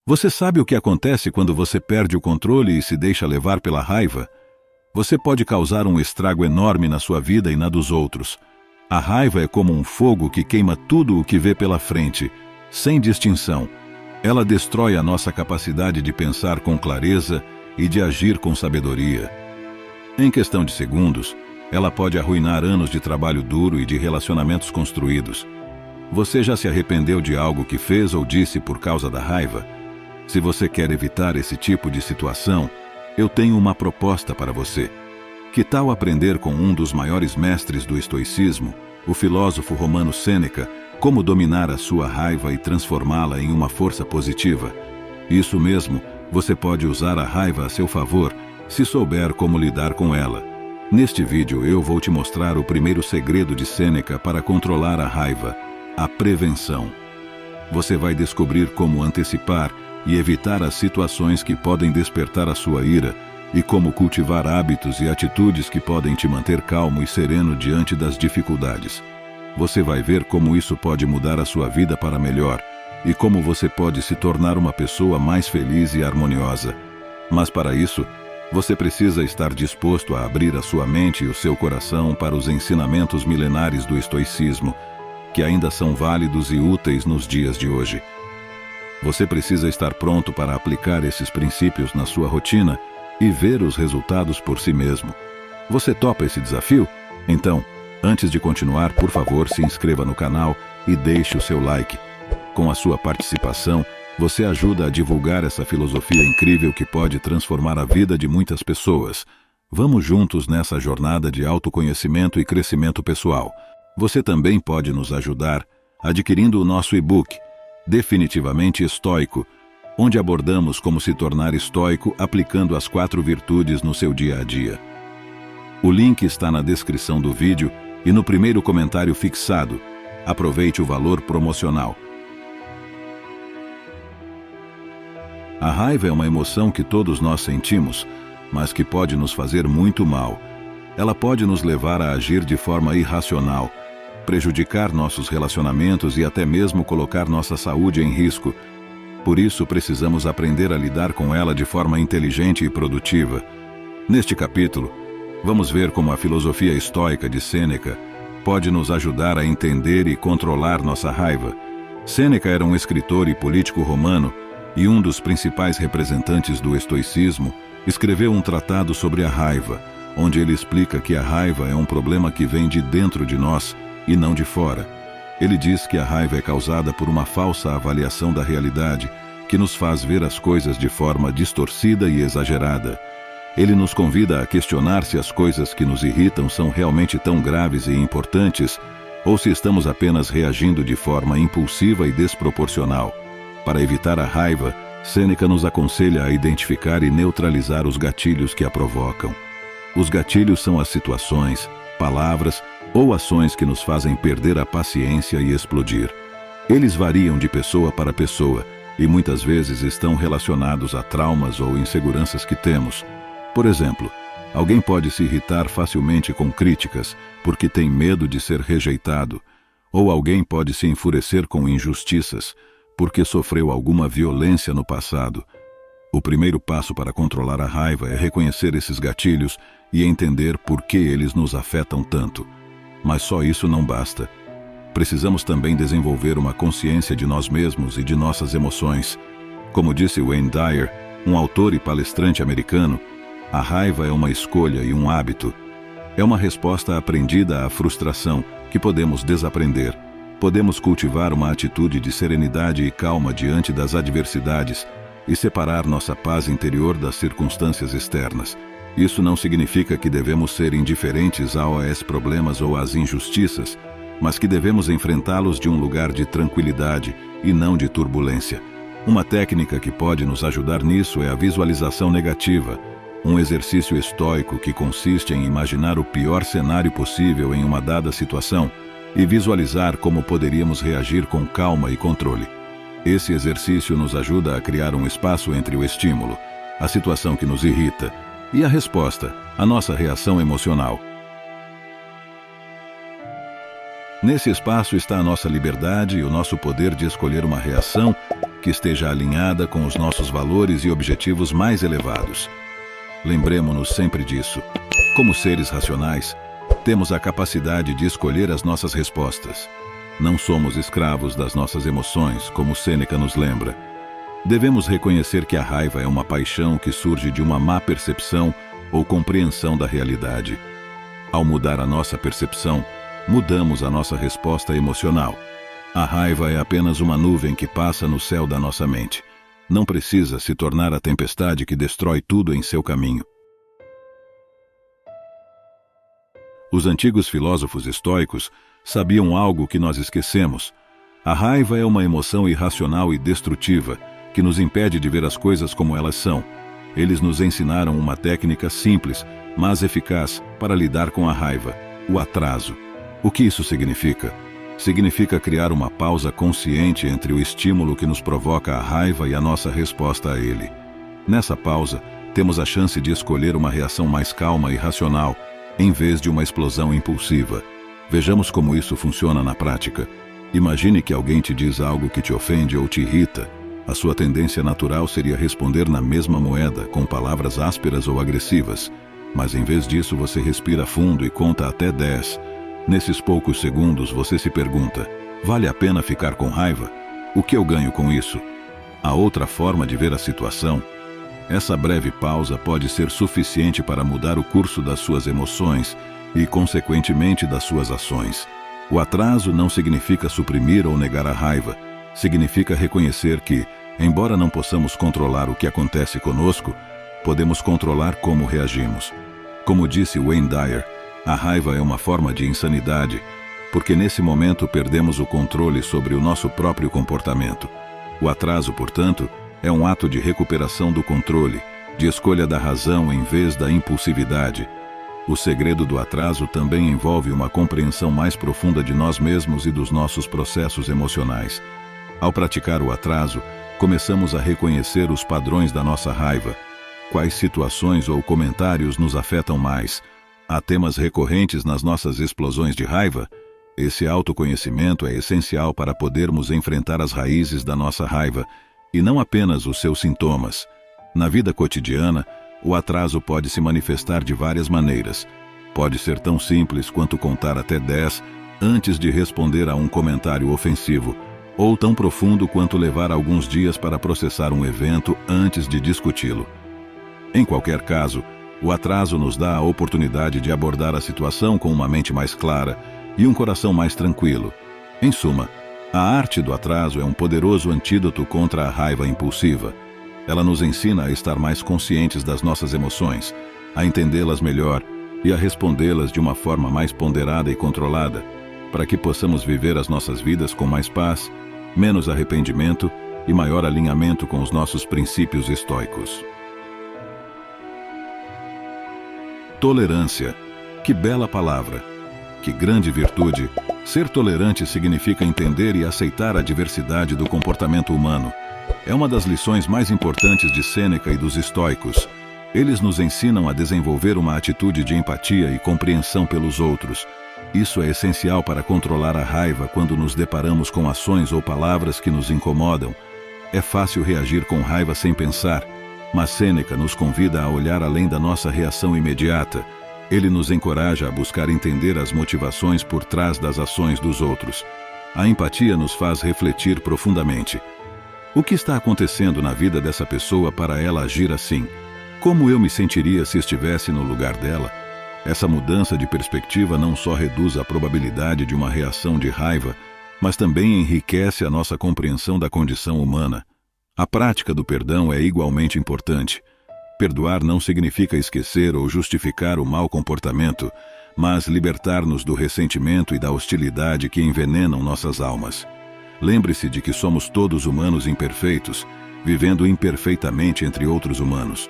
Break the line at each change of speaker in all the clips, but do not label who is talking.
Você sabe o que acontece quando você perde o controle e se deixa levar pela raiva? Você pode causar um estrago enorme na sua vida e na dos outros. A raiva é como um fogo que queima tudo o que vê pela frente, sem distinção. Ela destrói a nossa capacidade de pensar com clareza e de agir com sabedoria. Em questão de segundos, ela pode arruinar anos de trabalho duro e de relacionamentos construídos. Você já se arrependeu de algo que fez ou disse por causa da raiva? Se você quer evitar esse tipo de situação, eu tenho uma proposta para você. Que tal aprender com um dos maiores mestres do estoicismo, o filósofo romano Sêneca, como dominar a sua raiva e transformá-la em uma força positiva? Isso mesmo, você pode usar a raiva a seu favor, se souber como lidar com ela. Neste vídeo eu vou te mostrar o primeiro segredo de Sêneca para controlar a raiva: a prevenção. Você vai descobrir como antecipar e evitar as situações que podem despertar a sua ira, e como cultivar hábitos e atitudes que podem te manter calmo e sereno diante das dificuldades. Você vai ver como isso pode mudar a sua vida para melhor, e como você pode se tornar uma pessoa mais feliz e harmoniosa. Mas para isso, você precisa estar disposto a abrir a sua mente e o seu coração para os ensinamentos milenares do estoicismo, que ainda são válidos e úteis nos dias de hoje. Você precisa estar pronto para aplicar esses princípios na sua rotina e ver os resultados por si mesmo. Você topa esse desafio? Então, antes de continuar, por favor, se inscreva no canal e deixe o seu like. Com a sua participação, você ajuda a divulgar essa filosofia incrível que pode transformar a vida de muitas pessoas. Vamos juntos nessa jornada de autoconhecimento e crescimento pessoal. Você também pode nos ajudar adquirindo o nosso e-book, Definitivamente Estoico, onde abordamos como se tornar estoico aplicando as 4 virtudes no seu dia a dia. O link está na descrição do vídeo e no primeiro comentário fixado. Aproveite o valor promocional. A raiva é uma emoção que todos nós sentimos, mas que pode nos fazer muito mal. Ela pode nos levar a agir de forma irracional, prejudicar nossos relacionamentos e até mesmo colocar nossa saúde em risco. Por isso, precisamos aprender a lidar com ela de forma inteligente e produtiva. Neste capítulo, vamos ver como a filosofia estoica de Sêneca pode nos ajudar a entender e controlar nossa raiva. Sêneca era um escritor e político romano e um dos principais representantes do estoicismo. Escreveu um tratado sobre a raiva, onde ele explica que a raiva é um problema que vem de dentro de nós e não de fora. Ele diz que a raiva é causada por uma falsa avaliação da realidade, que nos faz ver as coisas de forma distorcida e exagerada. Ele nos convida a questionar se as coisas que nos irritam são realmente tão graves e importantes, ou se estamos apenas reagindo de forma impulsiva e desproporcional. Para evitar a raiva, Sêneca nos aconselha a identificar e neutralizar os gatilhos que a provocam. Os gatilhos são as situações, palavras ou ações que nos fazem perder a paciência e explodir. Eles variam de pessoa para pessoa e muitas vezes estão relacionados a traumas ou inseguranças que temos. Por exemplo, alguém pode se irritar facilmente com críticas porque tem medo de ser rejeitado, ou alguém pode se enfurecer com injustiças porque sofreu alguma violência no passado. O primeiro passo para controlar a raiva é reconhecer esses gatilhos e entender por que eles nos afetam tanto. Mas só isso não basta. Precisamos também desenvolver uma consciência de nós mesmos e de nossas emoções. Como disse Wayne Dyer, um autor e palestrante americano, a raiva é uma escolha e um hábito. É uma resposta aprendida à frustração que podemos desaprender. Podemos cultivar uma atitude de serenidade e calma diante das adversidades e separar nossa paz interior das circunstâncias externas. Isso não significa que devemos ser indiferentes aos problemas ou às injustiças, mas que devemos enfrentá-los de um lugar de tranquilidade e não de turbulência. Uma técnica que pode nos ajudar nisso é a visualização negativa, um exercício estoico que consiste em imaginar o pior cenário possível em uma dada situação e visualizar como poderíamos reagir com calma e controle. Esse exercício nos ajuda a criar um espaço entre o estímulo, a situação que nos irrita, e a resposta, a nossa reação emocional. Nesse espaço está a nossa liberdade e o nosso poder de escolher uma reação que esteja alinhada com os nossos valores e objetivos mais elevados. Lembremo-nos sempre disso. Como seres racionais, temos a capacidade de escolher as nossas respostas. Não somos escravos das nossas emoções, como Sêneca nos lembra. Devemos reconhecer que a raiva é uma paixão que surge de uma má percepção ou compreensão da realidade. Ao mudar a nossa percepção, mudamos a nossa resposta emocional. A raiva é apenas uma nuvem que passa no céu da nossa mente. Não precisa se tornar a tempestade que destrói tudo em seu caminho. Os antigos filósofos estoicos sabiam algo que nós esquecemos. A raiva é uma emoção irracional e destrutiva que nos impede de ver as coisas como elas são. Eles nos ensinaram uma técnica simples, mas eficaz para lidar com a raiva: o atraso. O que isso significa? Significa criar uma pausa consciente entre o estímulo que nos provoca a raiva e a nossa resposta a ele. Nessa pausa, temos a chance de escolher uma reação mais calma e racional, em vez de uma explosão impulsiva. Vejamos como isso funciona na prática. Imagine que alguém te diz algo que te ofende ou te irrita. A sua tendência natural seria responder na mesma moeda, com palavras ásperas ou agressivas. Mas em vez disso, você respira fundo e conta até 10. Nesses poucos segundos, você se pergunta: vale a pena ficar com raiva? O que eu ganho com isso? Há outra forma de ver a situação? Essa breve pausa pode ser suficiente para mudar o curso das suas emoções e, consequentemente, das suas ações. O atraso não significa suprimir ou negar a raiva. Significa reconhecer que, embora não possamos controlar o que acontece conosco, podemos controlar como reagimos. Como disse Wayne Dyer, a raiva é uma forma de insanidade, porque nesse momento perdemos o controle sobre o nosso próprio comportamento. O atraso, portanto, é um ato de recuperação do controle, de escolha da razão em vez da impulsividade. O segredo do atraso também envolve uma compreensão mais profunda de nós mesmos e dos nossos processos emocionais. Ao praticar o atraso, começamos a reconhecer os padrões da nossa raiva. Quais situações ou comentários nos afetam mais? Há temas recorrentes nas nossas explosões de raiva? Esse autoconhecimento é essencial para podermos enfrentar as raízes da nossa raiva, e não apenas os seus sintomas. Na vida cotidiana, o atraso pode se manifestar de várias maneiras. Pode ser tão simples quanto contar até 10 antes de responder a um comentário ofensivo, ou tão profundo quanto levar alguns dias para processar um evento antes de discuti-lo. Em qualquer caso, o atraso nos dá a oportunidade de abordar a situação com uma mente mais clara e um coração mais tranquilo. Em suma, a arte do atraso é um poderoso antídoto contra a raiva impulsiva. Ela nos ensina a estar mais conscientes das nossas emoções, a entendê-las melhor e a respondê-las de uma forma mais ponderada e controlada, para que possamos viver as nossas vidas com mais paz, menos arrependimento e maior alinhamento com os nossos princípios estoicos. Tolerância. Que bela palavra! Que grande virtude! Ser tolerante significa entender e aceitar a diversidade do comportamento humano. É uma das lições mais importantes de Sêneca e dos estoicos. Eles nos ensinam a desenvolver uma atitude de empatia e compreensão pelos outros. Isso é essencial para controlar a raiva quando nos deparamos com ações ou palavras que nos incomodam. É fácil reagir com raiva sem pensar, mas Sêneca nos convida a olhar além da nossa reação imediata. Ele nos encoraja a buscar entender as motivações por trás das ações dos outros. A empatia nos faz refletir profundamente. O que está acontecendo na vida dessa pessoa para ela agir assim? Como eu me sentiria se estivesse no lugar dela? Essa mudança de perspectiva não só reduz a probabilidade de uma reação de raiva, mas também enriquece a nossa compreensão da condição humana. A prática do perdão é igualmente importante. Perdoar não significa esquecer ou justificar o mau comportamento, mas libertar-nos do ressentimento e da hostilidade que envenenam nossas almas. Lembre-se de que somos todos humanos imperfeitos, vivendo imperfeitamente entre outros humanos.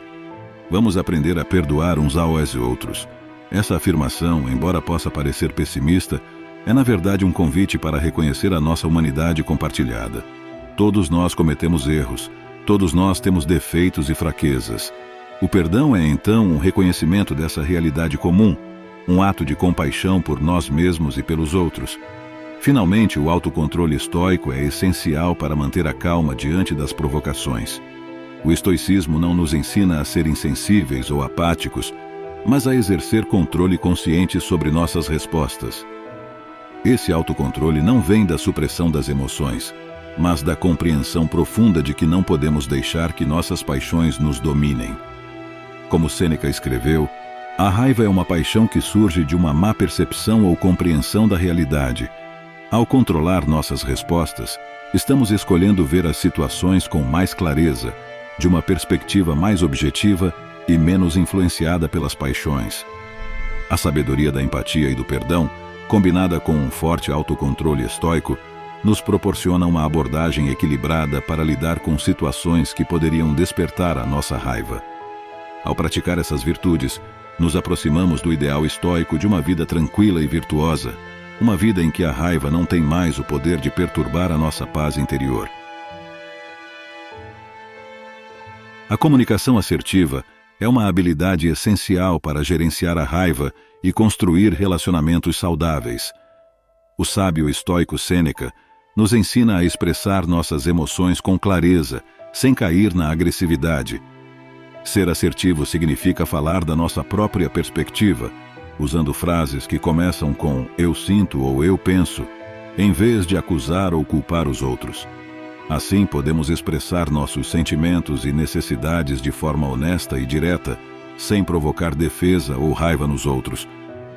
Vamos aprender a perdoar uns aos outros. Essa afirmação, embora possa parecer pessimista, é na verdade um convite para reconhecer a nossa humanidade compartilhada. Todos nós cometemos erros, todos nós temos defeitos e fraquezas. O perdão é, então, um reconhecimento dessa realidade comum, um ato de compaixão por nós mesmos e pelos outros. Finalmente, o autocontrole estoico é essencial para manter a calma diante das provocações. O estoicismo não nos ensina a ser insensíveis ou apáticos, mas a exercer controle consciente sobre nossas respostas. Esse autocontrole não vem da supressão das emoções, mas da compreensão profunda de que não podemos deixar que nossas paixões nos dominem. Como Sêneca escreveu, a raiva é uma paixão que surge de uma má percepção ou compreensão da realidade. Ao controlar nossas respostas, estamos escolhendo ver as situações com mais clareza, de uma perspectiva mais objetiva e menos influenciada pelas paixões. A sabedoria da empatia e do perdão, combinada com um forte autocontrole estoico, nos proporciona uma abordagem equilibrada para lidar com situações que poderiam despertar a nossa raiva. Ao praticar essas virtudes, nos aproximamos do ideal estoico de uma vida tranquila e virtuosa, uma vida em que a raiva não tem mais o poder de perturbar a nossa paz interior. A comunicação assertiva é uma habilidade essencial para gerenciar a raiva e construir relacionamentos saudáveis. O sábio estoico Sêneca nos ensina a expressar nossas emoções com clareza, sem cair na agressividade. Ser assertivo significa falar da nossa própria perspectiva, usando frases que começam com "eu sinto" ou "eu penso", em vez de acusar ou culpar os outros. Assim, podemos expressar nossos sentimentos e necessidades de forma honesta e direta, sem provocar defesa ou raiva nos outros.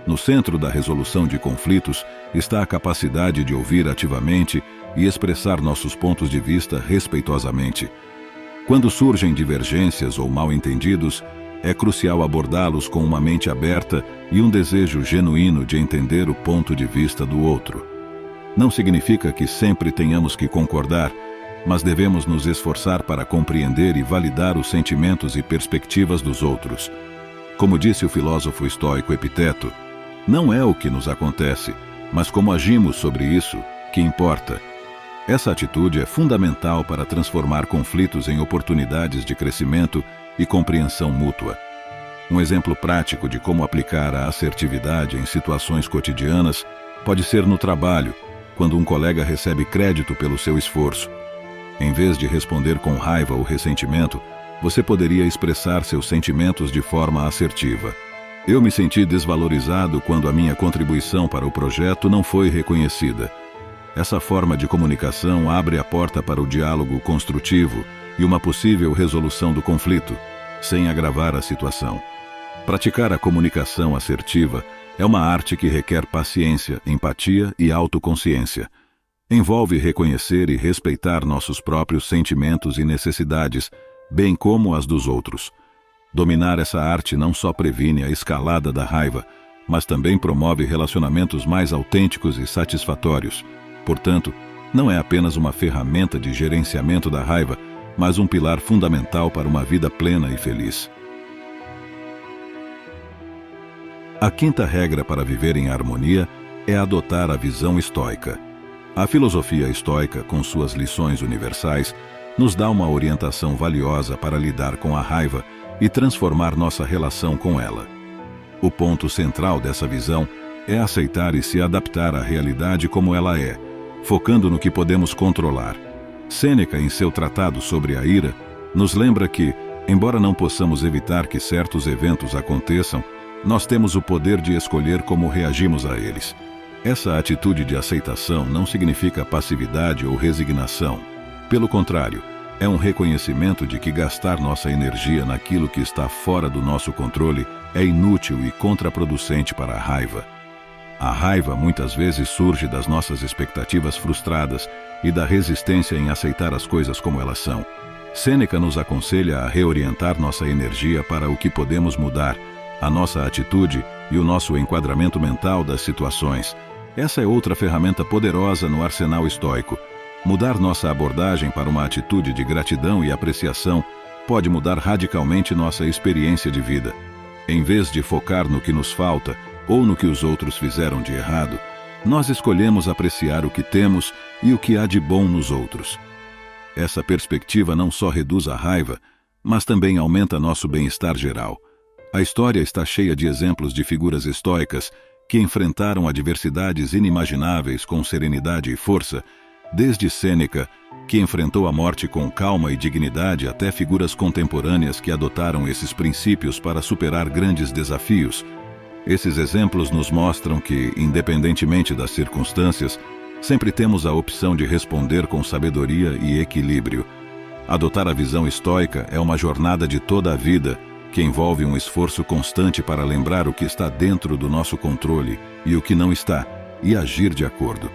No centro da resolução de conflitos está a capacidade de ouvir ativamente e expressar nossos pontos de vista respeitosamente. Quando surgem divergências ou mal-entendidos, é crucial abordá-los com uma mente aberta e um desejo genuíno de entender o ponto de vista do outro. Não significa que sempre tenhamos que concordar, mas devemos nos esforçar para compreender e validar os sentimentos e perspectivas dos outros. Como disse o filósofo estoico Epiteto, não é o que nos acontece, mas como agimos sobre isso que importa. Essa atitude é fundamental para transformar conflitos em oportunidades de crescimento e compreensão mútua. Um exemplo prático de como aplicar a assertividade em situações cotidianas pode ser no trabalho, quando um colega recebe crédito pelo seu esforço. Em vez de responder com raiva ou ressentimento, você poderia expressar seus sentimentos de forma assertiva. Eu me senti desvalorizado quando a minha contribuição para o projeto não foi reconhecida. Essa forma de comunicação abre a porta para o diálogo construtivo e uma possível resolução do conflito, sem agravar a situação. Praticar a comunicação assertiva é uma arte que requer paciência, empatia e autoconsciência. Envolve reconhecer e respeitar nossos próprios sentimentos e necessidades, bem como as dos outros. Dominar essa arte não só previne a escalada da raiva, mas também promove relacionamentos mais autênticos e satisfatórios. Portanto, não é apenas uma ferramenta de gerenciamento da raiva, mas um pilar fundamental para uma vida plena e feliz. A quinta regra para viver em harmonia é adotar a visão estoica. A filosofia estoica, com suas lições universais, nos dá uma orientação valiosa para lidar com a raiva e transformar nossa relação com ela. O ponto central dessa visão é aceitar e se adaptar à realidade como ela é, focando no que podemos controlar. Sêneca, em seu tratado sobre a ira, nos lembra que, embora não possamos evitar que certos eventos aconteçam, nós temos o poder de escolher como reagimos a eles. Essa atitude de aceitação não significa passividade ou resignação. Pelo contrário, é um reconhecimento de que gastar nossa energia naquilo que está fora do nosso controle é inútil e contraproducente para a raiva. A raiva muitas vezes surge das nossas expectativas frustradas e da resistência em aceitar as coisas como elas são. Sêneca nos aconselha a reorientar nossa energia para o que podemos mudar, a nossa atitude e o nosso enquadramento mental das situações. Essa é outra ferramenta poderosa no arsenal estoico. Mudar nossa abordagem para uma atitude de gratidão e apreciação pode mudar radicalmente nossa experiência de vida. Em vez de focar no que nos falta ou no que os outros fizeram de errado, nós escolhemos apreciar o que temos e o que há de bom nos outros. Essa perspectiva não só reduz a raiva, mas também aumenta nosso bem-estar geral. A história está cheia de exemplos de figuras estoicas que enfrentaram adversidades inimagináveis com serenidade e força, desde Sêneca, que enfrentou a morte com calma e dignidade, até figuras contemporâneas que adotaram esses princípios para superar grandes desafios. Esses exemplos nos mostram que, independentemente das circunstâncias, sempre temos a opção de responder com sabedoria e equilíbrio. Adotar a visão estoica é uma jornada de toda a vida, que envolve um esforço constante para lembrar o que está dentro do nosso controle e o que não está, e agir de acordo.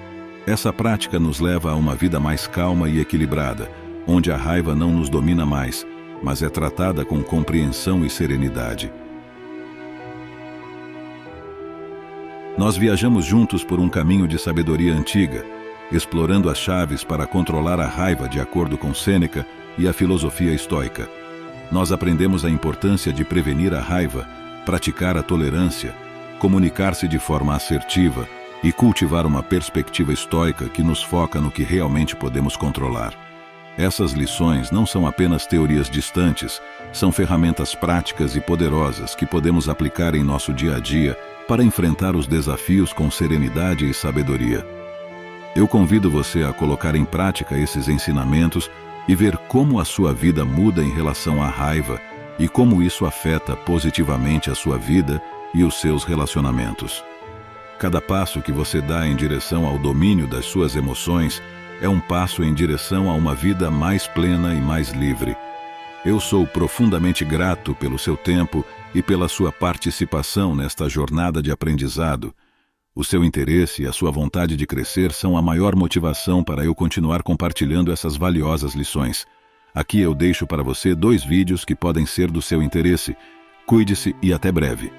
Essa prática nos leva a uma vida mais calma e equilibrada, onde a raiva não nos domina mais, mas é tratada com compreensão e serenidade. Nós viajamos juntos por um caminho de sabedoria antiga, explorando as chaves para controlar a raiva de acordo com Sêneca e a filosofia estoica. Nós aprendemos a importância de prevenir a raiva, praticar a tolerância, comunicar-se de forma assertiva e cultivar uma perspectiva estoica que nos foca no que realmente podemos controlar. Essas lições não são apenas teorias distantes, são ferramentas práticas e poderosas que podemos aplicar em nosso dia a dia para enfrentar os desafios com serenidade e sabedoria. Eu convido você a colocar em prática esses ensinamentos e ver como a sua vida muda em relação à raiva e como isso afeta positivamente a sua vida e os seus relacionamentos. Cada passo que você dá em direção ao domínio das suas emoções é um passo em direção a uma vida mais plena e mais livre. Eu sou profundamente grato pelo seu tempo e pela sua participação nesta jornada de aprendizado. O seu interesse e a sua vontade de crescer são a maior motivação para eu continuar compartilhando essas valiosas lições. Aqui eu deixo para você 2 vídeos que podem ser do seu interesse. Cuide-se e até breve.